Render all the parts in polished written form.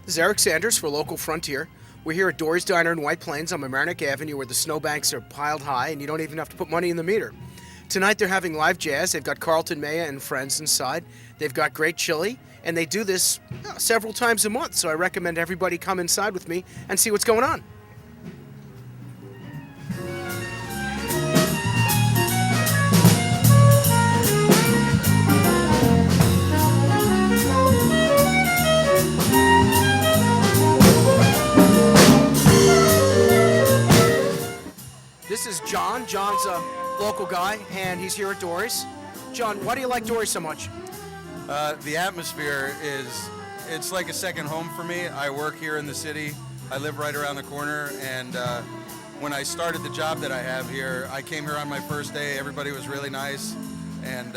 This is Eric Sanders for Local Frontier. We're here at Dorry's Diner in White Plains on Mamaroneck Avenue where the snowbanks are piled high and you don't even have to put money in the meter. Tonight they're having live jazz. They've got Carlton Maya and friends inside. They've got great chili, and they do this several times a month, so I recommend everybody come inside with me and see what's going on. This is John. John's a local guy, and he's here at Dorry's. John, why do you like Dorry so much? The atmosphere it's like a second home for me. I work here in the city. I live right around the corner, and when I started the job that I have here, I came here on my first day. Everybody was really nice, and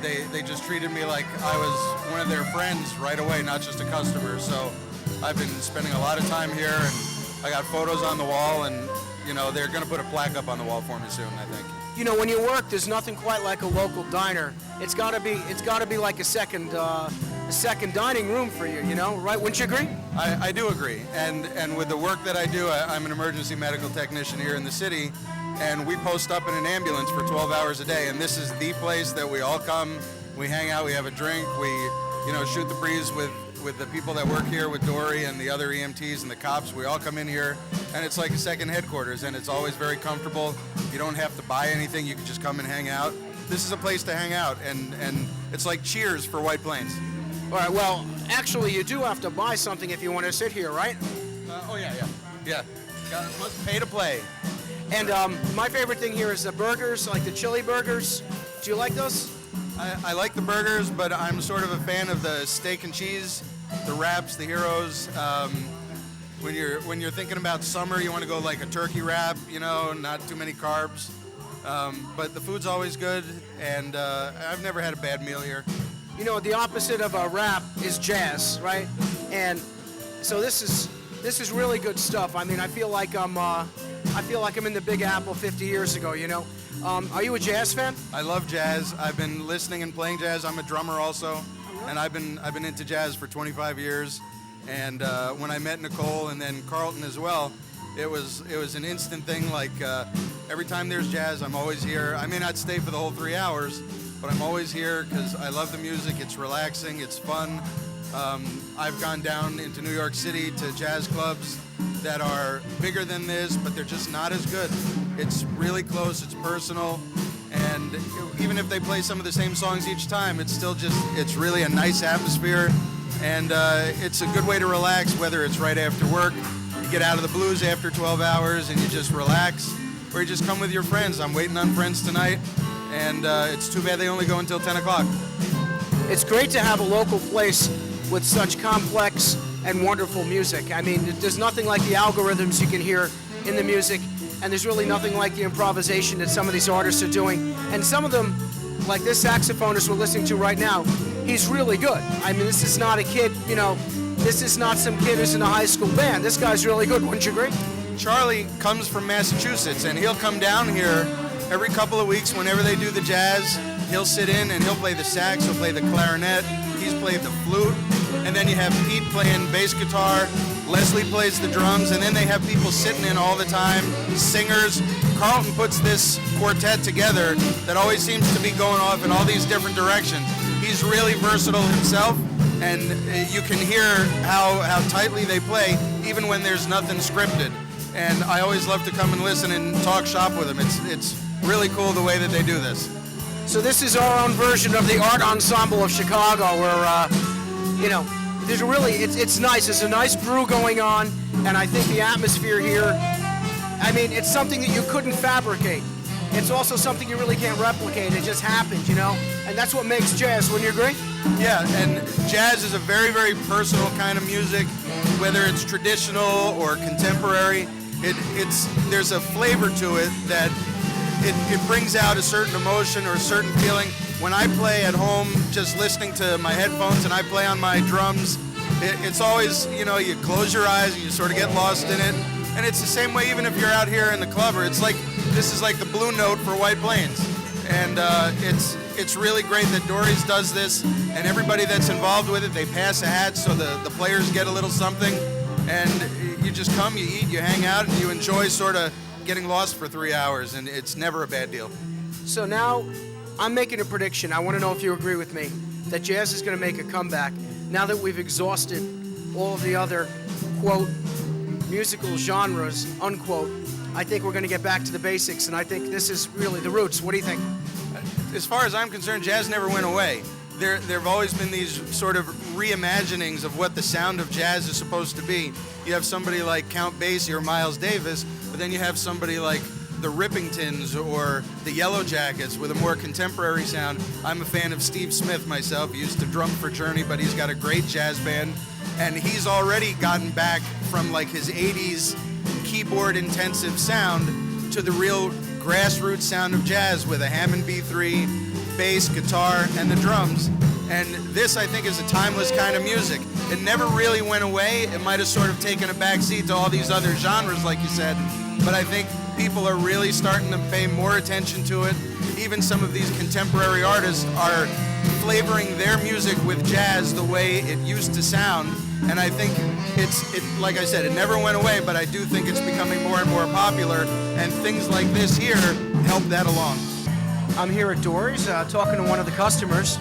they just treated me like I was one of their friends right away, not just a customer. So I've been spending a lot of time here, and I got photos on the wall, and they're going to put a plaque up on the wall for me soon, I think. You know, when you work, there's nothing quite like a local diner. It's got to be like a second dining room for you. Right? Wouldn't you agree? I do agree, and with the work that I do, I'm an emergency medical technician here in the city, and we post up in an ambulance for 12 hours a day, and this is the place that we all come, we hang out, we have a drink, we shoot the breeze with the people that work here with Dorry and the other EMTs and the cops. We all come in here, and it's like a second headquarters, and it's always very comfortable. You don't have to buy anything, you can just come and hang out. This is a place to hang out, and it's like Cheers for White Plains. All right, well, actually, you do have to buy something if you want to sit here, right? Yeah. Must pay to play. And my favorite thing here is the burgers, like the chili burgers. Do you like those? I like the burgers, but I'm sort of a fan of the steak and cheese, the wraps, the heroes. When you're thinking about summer, you want to go like a turkey wrap, not too many carbs. But the food's always good, and I've never had a bad meal here. The opposite of a wrap is jazz, right? And so this is really good stuff. I mean, I feel like I'm in the Big Apple 50 years ago. Are you a jazz fan? I love jazz. I've been listening and playing jazz. I'm a drummer also, and I've been into jazz for 25 years. And when I met Nicole and then Carlton as well, it was an instant thing. Like every time there's jazz, I'm always here. I may not stay for the whole 3 hours, but I'm always here because I love the music. It's relaxing. It's fun. I've gone down into New York City to jazz clubs that are bigger than this, but they're just not as good. It's really close, it's personal, and even if they play some of the same songs each time, it's really a nice atmosphere, and it's a good way to relax, whether it's right after work, you get out of the blues after 12 hours and you just relax, or you just come with your friends. I'm waiting on friends tonight, and it's too bad they only go until 10 o'clock. It's great to have a local place with such complex and wonderful music. I mean, there's nothing like the algorithms you can hear in the music, and there's really nothing like the improvisation that some of these artists are doing. And some of them, like this saxophonist we're listening to right now, he's really good. I mean, this is not a kid, this is not some kid who's in a high school band. This guy's really good, wouldn't you agree? Charlie comes from Massachusetts, and he'll come down here every couple of weeks whenever they do the jazz. He'll sit in and he'll play the sax, he'll play the clarinet, he's played the flute, and then you have Pete playing bass guitar, Leslie plays the drums, and then they have people sitting in all the time, singers. Carlton puts this quartet together that always seems to be going off in all these different directions. He's really versatile himself, and you can hear how tightly they play, even when there's nothing scripted. And I always love to come and listen and talk shop with them. It's really cool the way that they do this. So this is our own version of the Art Ensemble of Chicago, where, there's really, it's nice. There's a nice brew going on, and I think the atmosphere here, I mean, it's something that you couldn't fabricate. It's also something you really can't replicate. It just happens, and that's what makes jazz. Wouldn't you agree? Yeah, and jazz is a very, very personal kind of music, whether it's traditional or contemporary. There's a flavor to it that it brings out a certain emotion or a certain feeling. When I play at home, just listening to my headphones and I play on my drums, it's always, you close your eyes and you sort of get lost in it. And it's the same way even if you're out here in the club, or it's like, this is like the Blue Note for White Plains. and it's really great that Dorry's does this, and everybody that's involved with it, they pass a hat so the players get a little something, and you just come, you eat, you hang out, and you enjoy sort of getting lost for 3 hours, and it's never a bad deal. So now, I'm making a prediction. I want to know if you agree with me that jazz is going to make a comeback now that we've exhausted all of the other, quote, musical genres, unquote. I think we're going to get back to the basics, and I think this is really the roots. What do you think? As far as I'm concerned, jazz never went away. There have always been these sort of reimaginings of what the sound of jazz is supposed to be. You have somebody like Count Basie or Miles Davis, but then you have somebody like the Rippingtons or the Yellow Jackets with a more contemporary sound. I'm a fan of Steve Smith myself. He used to drum for Journey, but he's got a great jazz band, and he's already gotten back from like his 80s keyboard intensive sound to the real grassroots sound of jazz with a Hammond B3, bass, guitar, and the drums. And this, I think, is a timeless kind of music. It never really went away. It might have sort of taken a backseat to all these other genres, like you said, but I think people are really starting to pay more attention to it. Even some of these contemporary artists are flavoring their music with jazz the way it used to sound. And I think like I said, it never went away, but I do think it's becoming more and more popular, and things like this here help that along. I'm here at Dorry's talking to one of the customers,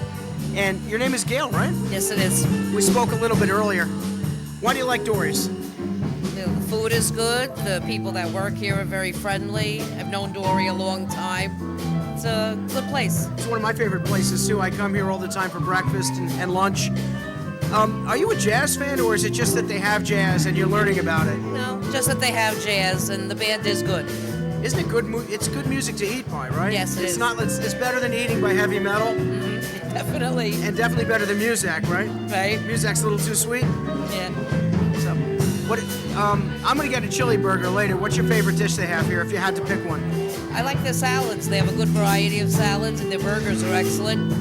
and your name is Gail, right? Yes, it is. We spoke a little bit earlier. Why do you like Dorry's? The food is good. The people that work here are very friendly. I've known Dorry a long time. It's a good place. It's one of my favorite places, too. I come here all the time for breakfast and lunch. Are you a jazz fan, or is it just that they have jazz and you're learning about it? No, just that they have jazz, and the band is good. Isn't it good? It's good music to eat by, right? Yes, it is. It's better than eating by heavy metal. Mm-hmm. Definitely. And definitely better than Muzak, right? Right. Muzak's a little too sweet. Yeah. So, I'm gonna get a chili burger later. What's your favorite dish they have here, if you had to pick one? I like their salads. They have a good variety of salads, and their burgers are excellent.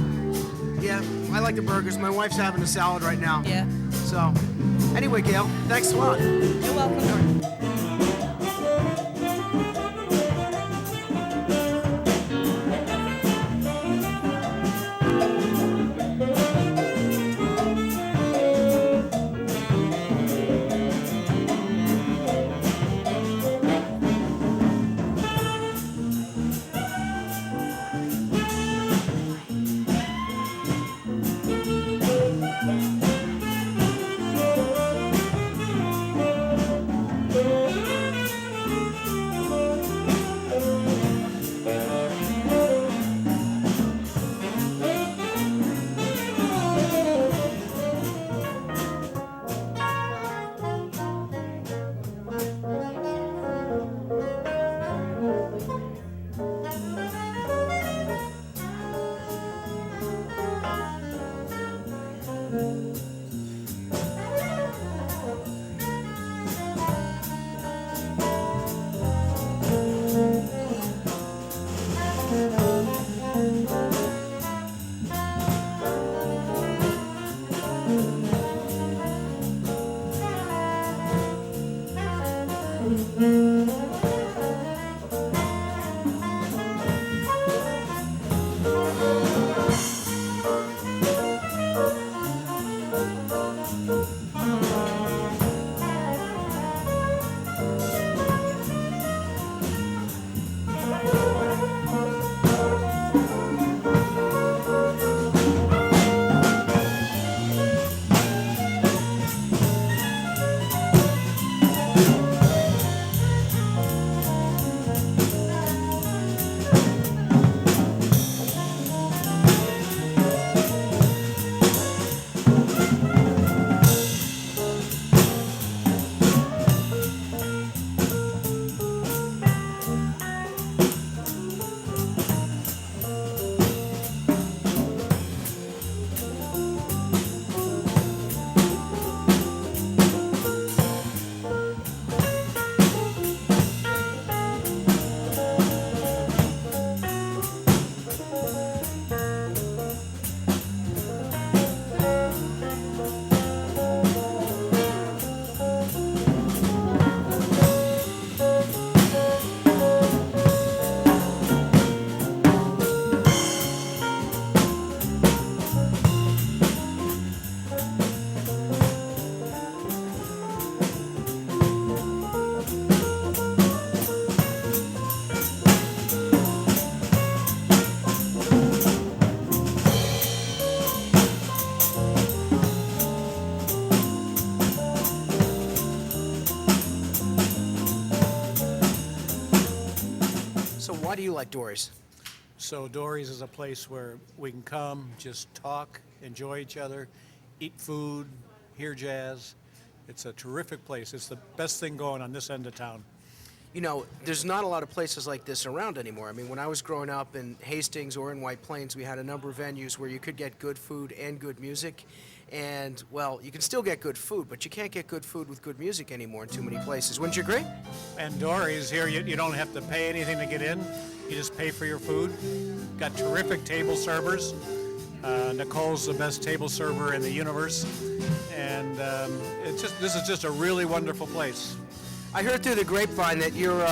Yeah, I like the burgers. My wife's having a salad right now. Yeah. So, anyway, Gail, thanks a lot. You're welcome. you like Dorry's? So Dorry's is a place where we can come, just talk, enjoy each other, eat food, hear jazz. It's a terrific place. It's the best thing going on this end of town. You know, there's not a lot of places like this around anymore. I mean, when I was growing up in Hastings or in White Plains, we had a number of venues where you could get good food and good music. And, well, you can still get good food, but you can't get good food with good music anymore in too many places. Wouldn't you agree? And Dorry's here, you don't have to pay anything to get in. You just pay for your food. Got terrific table servers. Nicole's the best table server in the universe. And this is just a really wonderful place. I heard through the grapevine that you're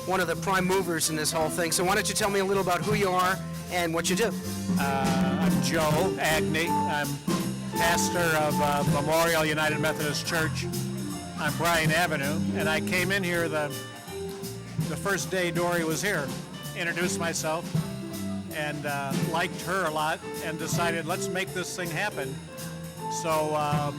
one of the prime movers in this whole thing. So why don't you tell me a little about who you are and what you do? I'm Joe Agney. I'm pastor of Memorial United Methodist Church on Bryan Avenue, and I came in here the first day Dorry was here, introduced myself, and liked her a lot, and decided let's make this thing happen. So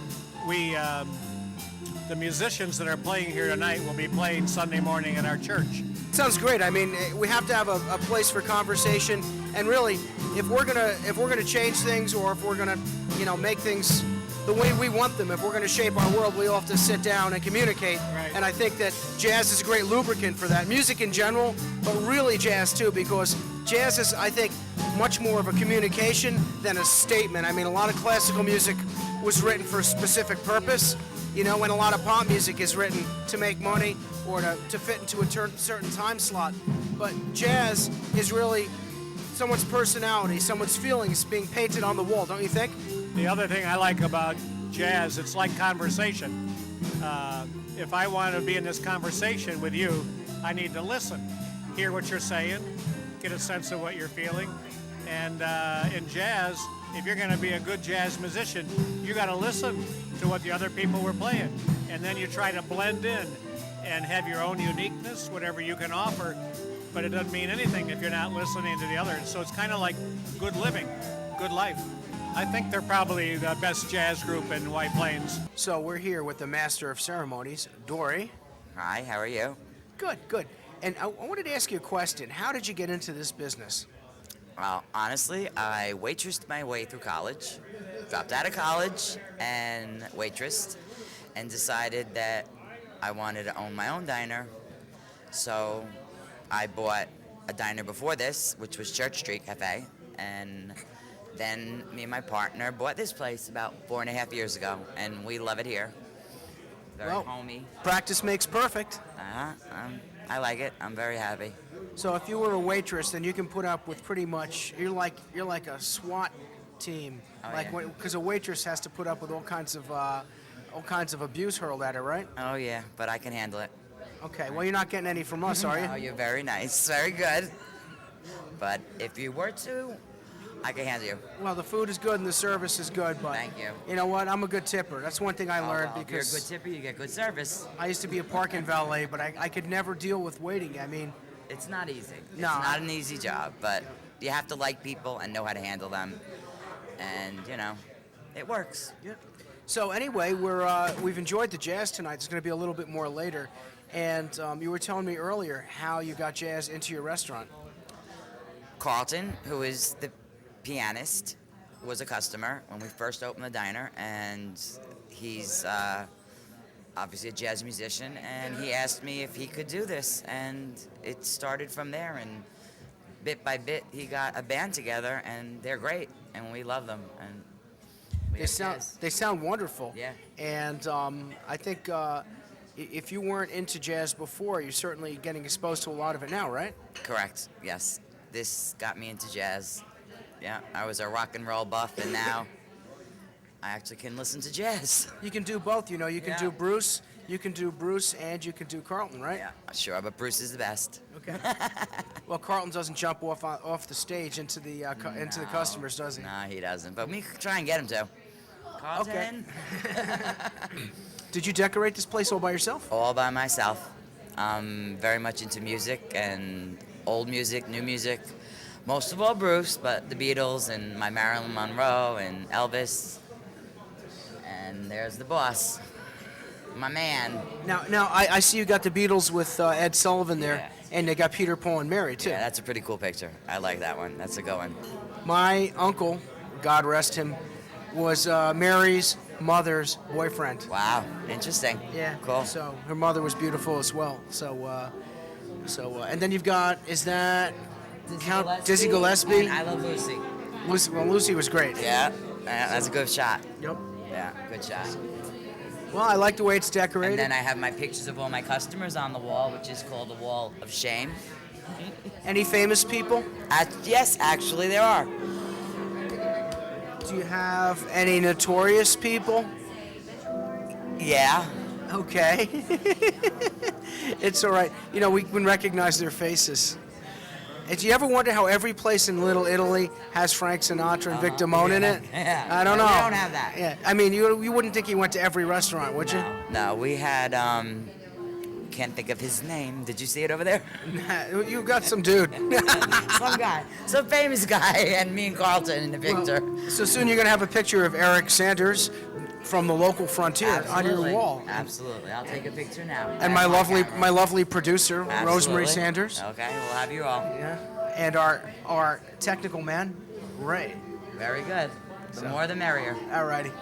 the musicians that are playing here tonight will be playing Sunday morning in our church. Sounds great. I mean, we have to have a place for conversation, and really, if we're gonna change things, or if we're gonna, make things the way we want them, if we're gonna shape our world, we all have to sit down and communicate. Right. And I think that jazz is a great lubricant for that. Music in general, but really jazz too, because jazz is, I think, much more of a communication than a statement. I mean, a lot of classical music was written for a specific purpose. When a lot of pop music is written to make money or to fit into a certain time slot. But jazz is really someone's personality, someone's feelings being painted on the wall, don't you think? The other thing I like about jazz, it's like conversation. If I want to be in this conversation with you, I need to listen, hear what you're saying, get a sense of what you're feeling. And in jazz, if you're going to be a good jazz musician, you got to listen to what the other people were playing. And then you try to blend in and have your own uniqueness, whatever you can offer. But it doesn't mean anything if you're not listening to the others. So it's kind of like good living, good life. I think they're probably the best jazz group in White Plains. So we're here with the master of ceremonies, Dorry. Hi, how are you? Good, good. And I wanted to ask you a question. How did you get into this business? Well, honestly, I waitressed my way through college, dropped out of college and waitressed, and decided that I wanted to own my own diner. So I bought a diner before this, which was Church Street Cafe, and then me and my partner bought this place about 4.5 years ago, and we love it here. Very homey. Practice makes perfect. I like it. I'm very happy. So if you were a waitress, then you can put up with pretty much. You're like a SWAT team, because a waitress has to put up with all kinds of abuse hurled at her, right? Oh yeah, but I can handle it. Okay. Well, you're not getting any from us, are you? Oh, you're very nice. Very good. But if you were to, I can handle you. Well, the food is good and the service is good, but Thank you. You know what? I'm a good tipper. That's one thing I learned Well, if you're a because good tipper, you get good service. I used to be a parking valet, but I could never deal with waiting. I mean, It's not easy. It's No. not an easy job, but you have to like people and know how to handle them. And, it works. so anyway, we've enjoyed the jazz tonight. There's going to be a little bit more later, and you were telling me earlier how you got jazz into your restaurant. Carlton, who is the pianist, was a customer when we first opened the diner, and he's obviously a jazz musician, and he asked me if he could do this, and it started from there, and bit by bit he got a band together, and they're great, and we love them, and we have jazz. They sound wonderful. Yeah. And I think if you weren't into jazz before, you're certainly getting exposed to a lot of it now, right? Correct, yes. This got me into jazz. Yeah, I was a rock and roll buff, and now I actually can listen to jazz. You can do both, you can Yeah. do Bruce, and you can do Carlton, right? Yeah, sure, but Bruce is the best. Okay. Well, Carlton doesn't jump off the stage into the customers, does he? No, he doesn't, but we could try and get him to. Carlton? Did you decorate this place all by yourself? All by myself. I'm very much into music, and old music, new music. Most of all Bruce, but the Beatles and my Marilyn Monroe and Elvis. And there's the boss, my man. Now, I see you got the Beatles with Ed Sullivan there, And they got Peter, Paul, and Mary, too. Yeah, that's a pretty cool picture. I like that one. That's a good one. My uncle, God rest him, was Mary's mother's boyfriend. Wow, interesting. Yeah. Cool. So her mother was beautiful as well. And then you've got, is that Count Dizzy Gillespie? And I Love Lucy. Lucy was great. Yeah, that's a good shot. Yep. Yeah, good shot. Well, I like the way it's decorated. And then I have my pictures of all my customers on the wall, which is called the Wall of Shame. Any famous people? Yes, actually there are. Do you have any notorious people? Yeah. Okay. It's all right. You know, we can recognize their faces. And do you ever wonder how every place in Little Italy has Frank Sinatra and Vic Damone in it? Yeah. I don't know. We don't have that. Yeah. I mean, you wouldn't think he went to every restaurant, would you? No, we had, can't think of his name. Did you see it over there? You got some dude. Some guy. Some famous guy, and me and Carlton in the picture. Well, so soon you're going to have a picture of Eric Sanders from the local frontier on your wall. Absolutely. I'll take a picture now. And my lovely producer, Absolutely. Rosemary Sanders. Okay, we'll have you all. Yeah. And our technical man, Ray. Very good. The more the merrier. All righty.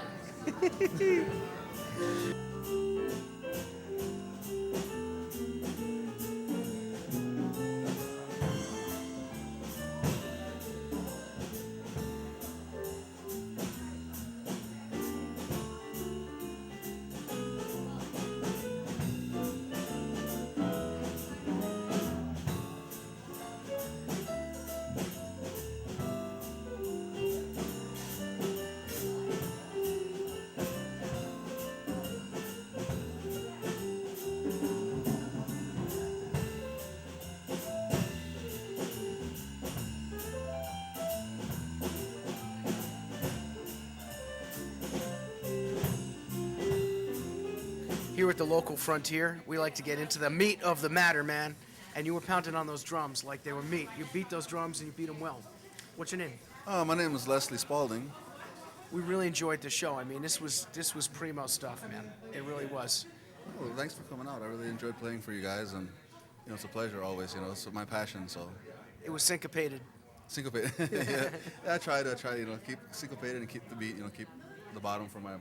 Here at the local frontier, we like to get into the meat of the matter, man. And you were pounding on those drums like they were meat. You beat those drums and you beat them well. What's your name? My name is Leslie Spalding. We really enjoyed the show. I mean, this was primo stuff, man. It really was. Well, thanks for coming out. I really enjoyed playing for you guys, and it's a pleasure always. It's my passion. So It was syncopated. syncopated. Yeah, I try to keep syncopated and keep the beat. Keep the bottom for my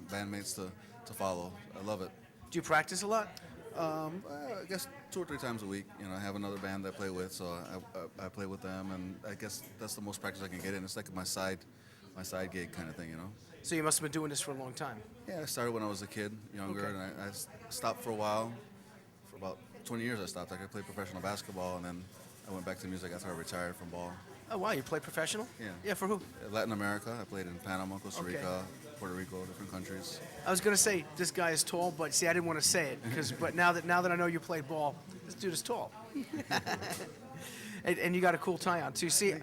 bandmates to follow. I love it. Do you practice a lot? I guess 2 or 3 times a week. I have another band that I play with, so I play with them, and I guess that's the most practice I can get in. It's like my side gig kind of thing. So you must have been doing this for a long time. Yeah, I started when I was a kid, younger, Okay. and I stopped for a while. For about 20 years I stopped. I played professional basketball, and then I went back to music after I retired from ball. Oh, wow, you played professional? Yeah. Yeah, for who? Latin America, I played in Panama, Costa Okay. Rica, Puerto Rico, different countries. I was going to say, this guy is tall, but see, I didn't want to say it, but now that I know you played ball, this dude is tall. And you got a cool tie on, too. See,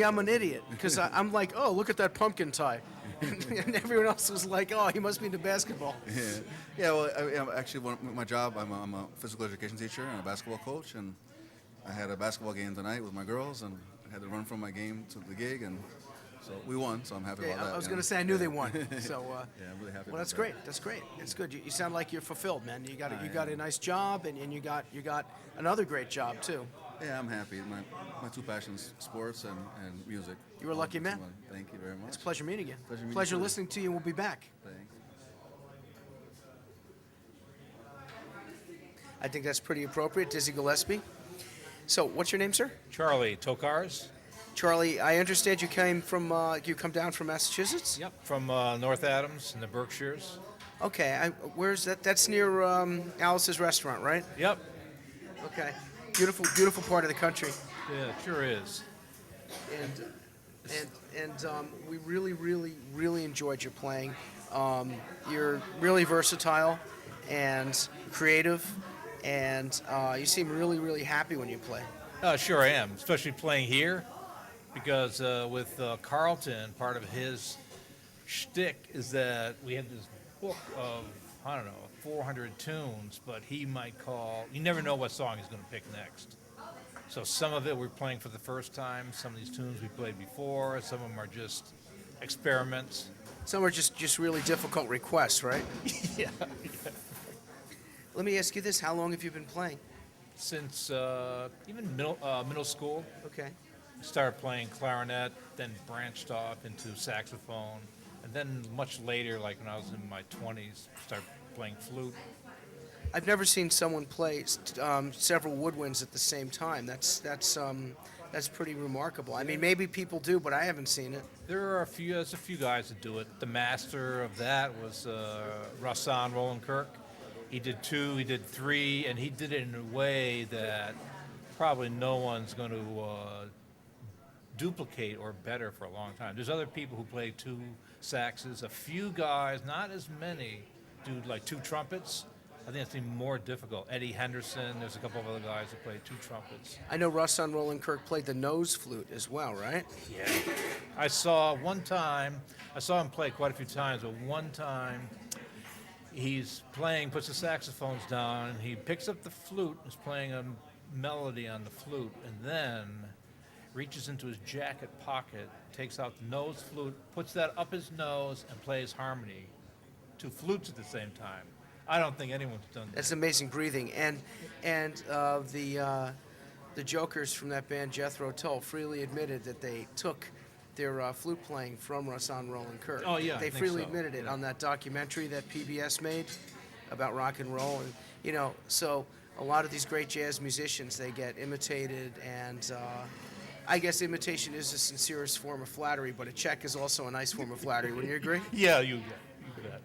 I'm an idiot, because I'm like, oh, look at that pumpkin tie. And everyone else was like, oh, he must be into basketball. Yeah. Well, actually, my job, I'm a physical education teacher and a basketball coach, and I had a basketball game tonight with my girls, and I had to run from my game to the gig, and so we won, so I'm happy Okay, about that. I was going to say I knew they won. So, Yeah, I'm really happy well, about that's that. great. That's great. It's good. You sound like you're fulfilled, man. You got a nice job, and you got another great job too. Yeah, I'm happy. My 2 passions, sports and music. You're a lucky man. Thank you very much. It's a pleasure meeting you. Pleasure meeting you too. Listening to you, and we'll be back. Thanks. I think that's pretty appropriate. Dizzy Gillespie. So, what's your name, sir? Charlie Tokars. Charlie, I understand you come down from Massachusetts? Yep. From North Adams in the Berkshires. Okay, where's that? That's near Alice's restaurant, right? Yep. Okay. Beautiful part of the country. Yeah, it sure is. And we really enjoyed your playing. You're really versatile and creative, and you seem really happy when you play. Sure I am, especially playing here, because with Carlton, part of his shtick is that we had this book of, 400 tunes, but you never know what song he's going to pick next. So some of it we're playing for the first time, some of these tunes we played before, some of them are just experiments. Some are just really difficult requests, right? Yeah. Let me ask you this: how long have you been playing? since even middle school. Okay. Started playing clarinet, then branched off into saxophone, and then much later, like when I was in my 20s, started playing flute. I've never seen someone play several woodwinds at the same time. That's pretty remarkable. I mean, maybe people do, but I haven't seen it. There's a few guys that do it. The master of that was Rahsaan Roland-Kirk. He did 2, he did 3, and he did it in a way that probably no one's going to duplicate or better for a long time. There's other people who play 2 saxes. A few guys, not as many, do like 2 trumpets. I think it's even more difficult. Eddie Henderson, there's a couple of other guys that play 2 trumpets. I know Rahsaan Roland-Kirk played the nose flute as well, right? Yeah. I saw him play quite a few times, but one time he's playing, puts the saxophones down, and he picks up the flute, is playing a melody on the flute, and then reaches into his jacket pocket, takes out the nose flute, puts that up his nose, and plays harmony. 2 flutes at the same time. I don't think anyone's done that. That's amazing breathing. And the jokers from that band, Jethro Tull, freely admitted that they took their flute playing from Rahsaan Roland-Kirk. Oh, yeah, I they think freely so. admitted it on that documentary that PBS made about rock and roll. And so a lot of these great jazz musicians, they get imitated, and I guess imitation is the sincerest form of flattery, but a check is also a nice form of flattery. Wouldn't you agree? Yeah, you bet.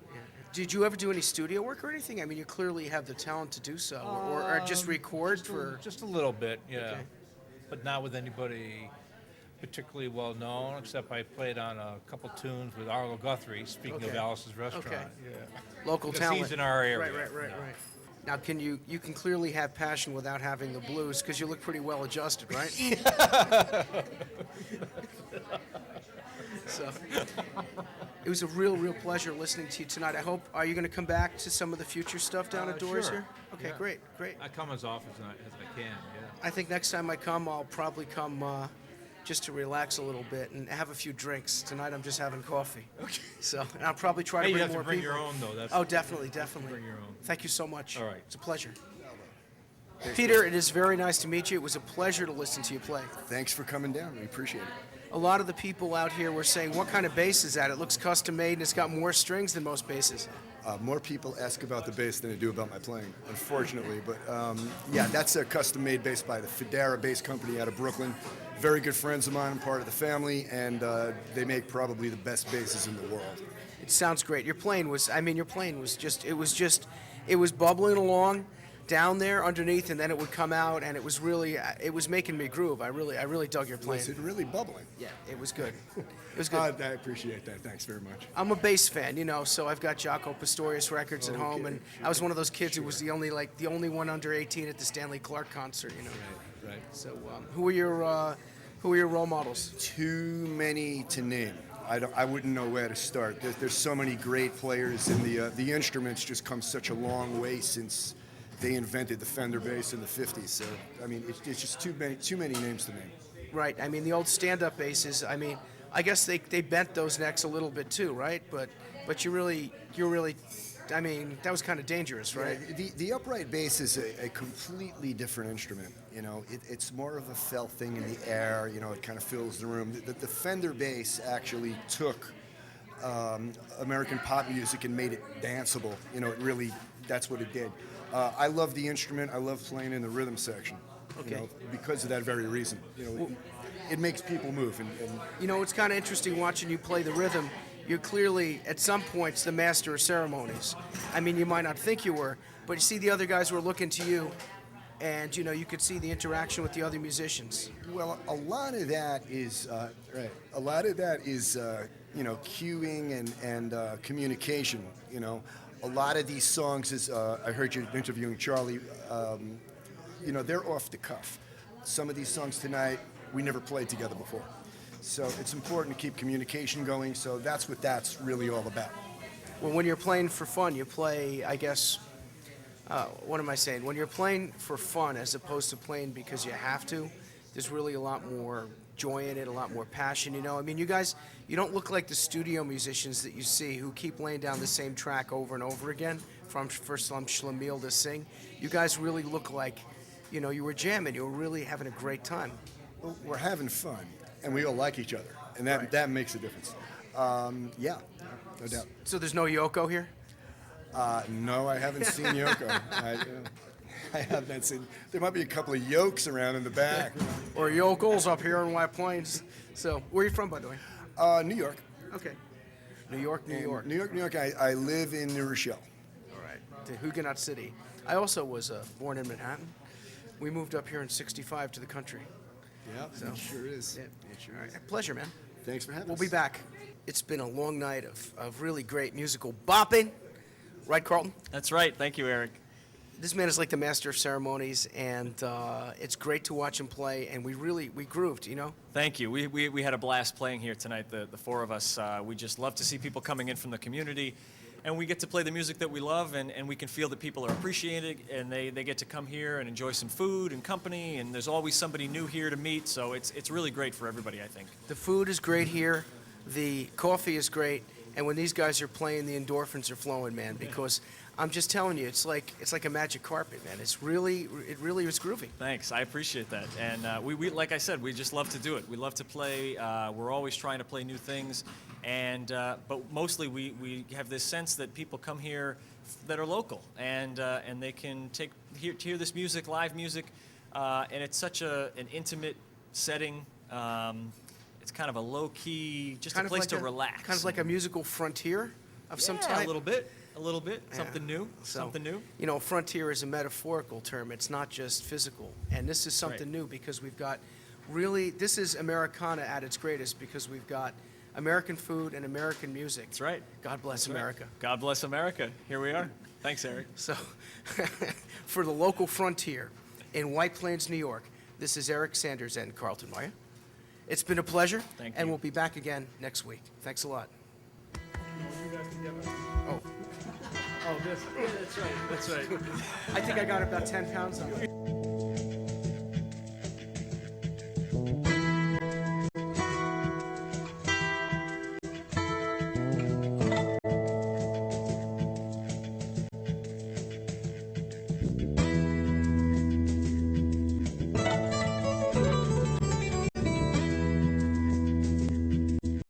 Did you ever do any studio work or anything? I mean, you clearly have the talent to do so, or just record for. Just a little bit, yeah. Okay. But not with anybody particularly well known, except I played on a couple tunes with Arlo Guthrie, speaking of Okay. Alice's Restaurant. Okay. Yeah. Local Because talent. he's in our area. Right. Now, you can clearly have passion without having the blues because you look pretty well adjusted, right? So, it was a real pleasure listening to you tonight. Are you going to come back to some of the future stuff down at Dorry's Sure. here? Okay, Yeah. great. I come as often as I can, yeah. I think next time I come, I'll probably come just to relax a little bit and have a few drinks. Tonight I'm just having coffee. Okay. So, and I'll probably try to Hey, you bring have more to bring people. your own, though. That's Oh, definitely. Bring your own. Thank you so much. All right. It's a pleasure. Peter, it is very nice to meet you. It was a pleasure to listen to you play. Thanks for coming down. We appreciate it. A lot of the people out here were saying, what kind of bass is that? It looks custom made and it's got more strings than most basses. More people ask about the bass than they do about my playing, unfortunately. But yeah, that's a custom-made bass by the Federa Bass Company out of Brooklyn. Very good friends of mine, part of the family, and they make probably the best basses in the world. It sounds great. Your playing was just, it was bubbling along down there underneath, and then it would come out, and it was making me groove. I really dug your playing. Was it really bubbling? Yeah, it was good. It was good. I appreciate that. Thanks very much. I'm a bass fan, so I've got Jaco Pastorius records at home, and I was one of those kids who was the only one under 18 at the Stanley Clark concert. Right. So, who are your role models? Too many to name. I wouldn't know where to start. There's so many great players, and the instruments just come such a long way since they invented the Fender bass in the 50s. So, I mean, it's just too many names to name. Right. I mean, the old stand-up basses. I mean, I guess they bent those necks a little bit too, right? But you're really. I mean, that was kind of dangerous, right? Yeah, the upright bass is a completely different instrument. It's more of a felt thing in the air. It kind of fills the room. The Fender bass actually took American pop music and made it danceable. That's what it did. I love the instrument. I love playing in the rhythm section. Okay. Because of that very reason. It makes people move. And It's kind of interesting watching you play the rhythm. You're clearly, at some points, the master of ceremonies. I mean, you might not think you were, but you see the other guys were looking to you, and you could see the interaction with the other musicians. Well, a lot of that is right. A lot of that is cueing and communication. A lot of these songs is I heard you interviewing Charlie. They're off the cuff. Some of these songs tonight we never played together before. So it's important to keep communication going, so that's what that's really all about. Well, when you're playing for fun, you play, I guess, what am I saying? When you're playing for fun as opposed to playing because you have to, there's really a lot more joy in it, a lot more passion, I mean, you guys, you don't look like the studio musicians that you see who keep laying down the same track over and over again for some schlemiel to sing. You guys really look like you were jamming. You were really having a great time. Well, we're having fun, and we all like each other, and that makes a difference. Yeah, no doubt. So there's no Yoko here? No, I haven't seen Yoko. I have not seen. There might be a couple of yokes around in the back. Or yokels up here in White Plains. So, where are you from, by the way? New York. Okay. New York, New And York. New York, New York. I live in New Rochelle. All right. To Huguenot City. I also was born in Manhattan. We moved up here in '65 to the country. Yeah, it sure is. Yeah. It sure All is. right. Pleasure, man. Thanks for having We'll us. be back. It's been a long night of really great musical bopping. Right, Carlton? That's right. Thank you, Eric. This man is like the master of ceremonies, and it's great to watch him play, and we grooved, Thank you. We had a blast playing here tonight, the four of us. We just love to see people coming in from the community, and we get to play the music that we love, and we can feel that people are appreciating it, and they get to come here and enjoy some food and company, and there's always somebody new here to meet, so it's really great for everybody, I think. The food is great here, the coffee is great, and when these guys are playing, the endorphins are flowing, man, because I'm just telling you, it's like a magic carpet, man. It really is groovy. Thanks. I appreciate that. And we like I said, we just love to do it. We love to play. We're always trying to play new things. And but mostly we have this sense that people come here that are local and they can hear this music, live music, and it's such an intimate setting. It's kind of a low-key, just a place to relax. Kind of like a musical frontier of some Yeah, type. a little bit, Yeah. something new, So, something new. Frontier is a metaphorical term. It's not just physical. And this is something Right. new because we've got this is Americana at its greatest because we've got American food and American music. That's right. God bless America. God bless America. Here we are. Thanks, Eric. So, for the local frontier in White Plains, New York, this is Eric Sanders and Carlton Meyer. It's been a pleasure, Thank and you. we'll be back again next week. Thanks a lot. Oh. Oh, that's right. That's right. I think I got about 10 pounds on it.